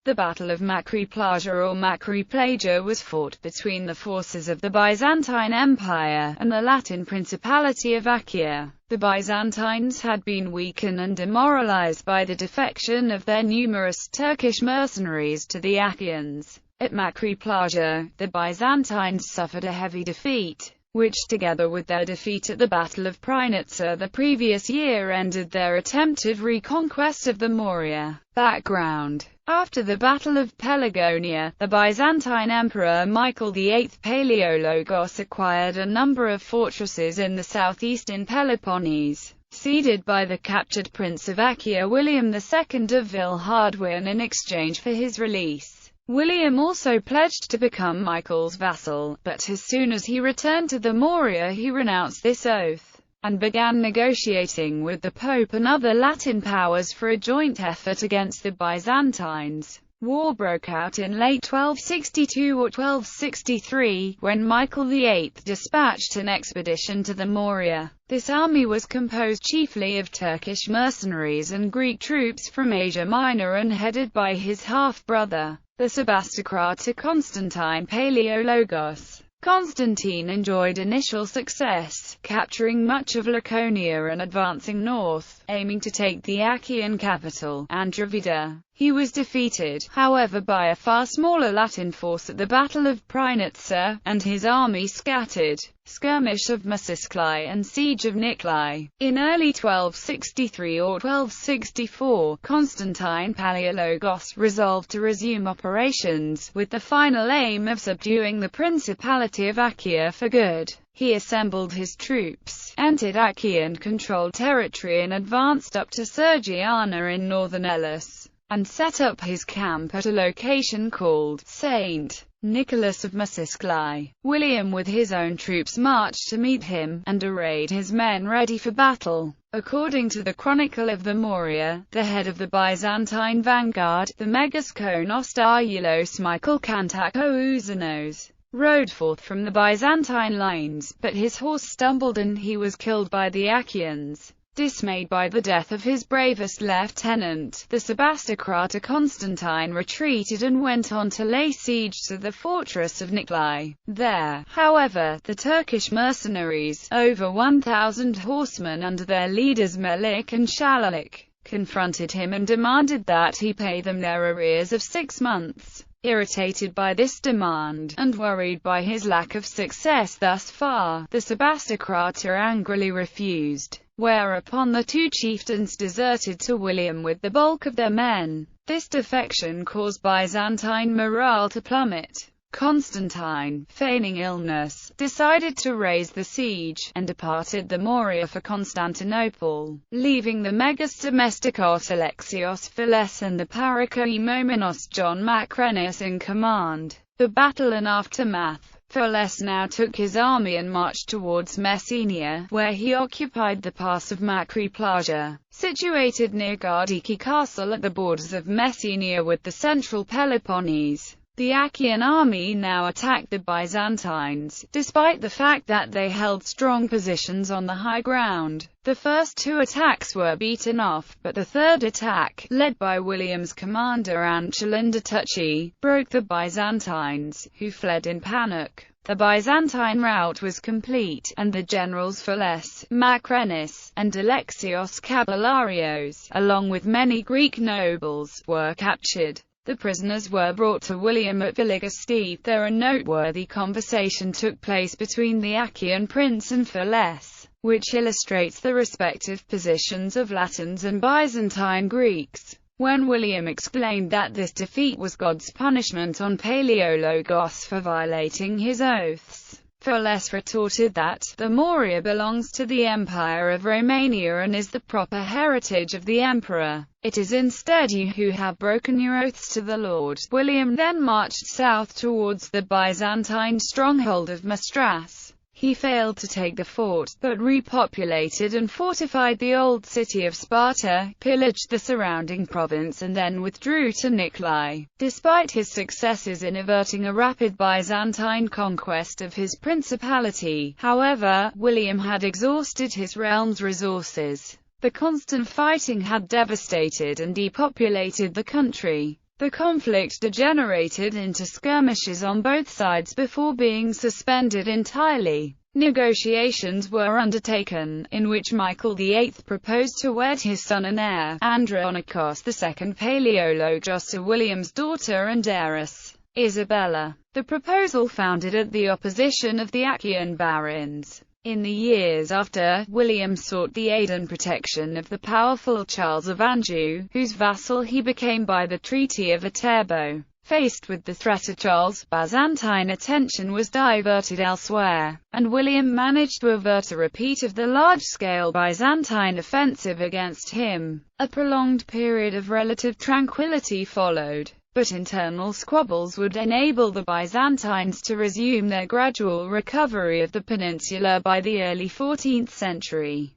The Battle of Makry Plagi or Makry Plagi was fought between the forces of the Byzantine Empire and the Latin Principality of Achaea. The Byzantines had been weakened and demoralized by the defection of their numerous Turkish mercenaries to the Achaeans. At Makry Plagi, the Byzantines suffered a heavy defeat, which together with their defeat at the Battle of Prinitsa the previous year ended their attempted reconquest of the Morea. Background: after the Battle of Pelagonia, the Byzantine Emperor Michael VIII Palaiologos acquired a number of fortresses in the southeastern Peloponnese, ceded by the captured Prince of Achaea William II of Villehardouin in exchange for his release. William also pledged to become Michael's vassal, but as soon as he returned to the Morea he renounced this oath, and began negotiating with the Pope and other Latin powers for a joint effort against the Byzantines. War broke out in late 1262 or 1263, when Michael VIII dispatched an expedition to the Morea. This army was composed chiefly of Turkish mercenaries and Greek troops from Asia Minor and headed by his half-brother, the Sebastocrator Constantine Palaiologos. Constantine enjoyed initial success, capturing much of Laconia and advancing north, aiming to take the Achaean capital, Andravida. He was defeated, however, by a far smaller Latin force at the Battle of Prinitsa, and his army scattered. Skirmish of Makryplagi and Siege of Niklai. In early 1263 or 1264, Constantine Palaiologos resolved to resume operations, with the final aim of subduing the Principality of Achaea for good. He assembled his troops, entered Achaean-controlled territory and advanced up to Sergiana in northern Elis, and set up his camp at a location called St. Nicholas of Makryplagi. William with his own troops marched to meet him, and arrayed his men ready for battle. According to the Chronicle of the Morea, the head of the Byzantine vanguard, the Megaskonos Argylos Michael Kantakouzanos, rode forth from the Byzantine lines, but his horse stumbled and he was killed by the Achaeans. Dismayed by the death of his bravest lieutenant, the Sebastocrator Constantine retreated and went on to lay siege to the fortress of Niklai. There, however, the Turkish mercenaries, over 1,000 horsemen under their leaders Melik and Shalalik, confronted him and demanded that he pay them their arrears of 6 months. Irritated by this demand, and worried by his lack of success thus far, the Sebastocrator angrily refused, whereupon the two chieftains deserted to William with the bulk of their men. This defection caused Byzantine morale to plummet. Constantine, feigning illness, decided to raise the siege, and departed the Morea for Constantinople, leaving the Megastomestikos Alexios Philes and the Parakoimomenos John Macrenus in command. The battle and aftermath. Philes now took his army and marched towards Messenia, where he occupied the pass of Makry Plagi, situated near Gardiki Castle at the borders of Messenia with the central Peloponnese. The Achaean army now attacked the Byzantines, despite the fact that they held strong positions on the high ground. The first two attacks were beaten off, but the third attack, led by William's commander Ancelindatucci, broke the Byzantines, who fled in panic. The Byzantine rout was complete, and the generals Philes, Macrenus, and Alexios Kabularios, along with many Greek nobles, were captured. The prisoners were brought to William at Villagasti. There a noteworthy conversation took place between the Achaean prince and Philes, which illustrates the respective positions of Latins and Byzantine Greeks. When William explained that this defeat was God's punishment on Palaiologos for violating his oaths, Philes retorted that the Morea belongs to the Empire of Romania and is the proper heritage of the emperor. It is instead you who have broken your oaths to the Lord. William then marched south towards the Byzantine stronghold of Mastras. He failed to take the fort, but repopulated and fortified the old city of Sparta, pillaged the surrounding province and then withdrew to Niklai. Despite his successes in averting a rapid Byzantine conquest of his principality, however, William had exhausted his realm's resources. The constant fighting had devastated and depopulated the country. The conflict degenerated into skirmishes on both sides before being suspended entirely. Negotiations were undertaken, in which Michael VIII proposed to wed his son and heir, Andronikos II Palaeologos, to William's daughter and heiress, Isabella. The proposal founded at the opposition of the Achaean barons. In the years after, William sought the aid and protection of the powerful Charles of Anjou, whose vassal he became by the Treaty of Viterbo. Faced with the threat of Charles, Byzantine attention was diverted elsewhere, and William managed to avert a repeat of the large-scale Byzantine offensive against him. A prolonged period of relative tranquility followed, but internal squabbles would enable the Byzantines to resume their gradual recovery of the peninsula by the early 14th century.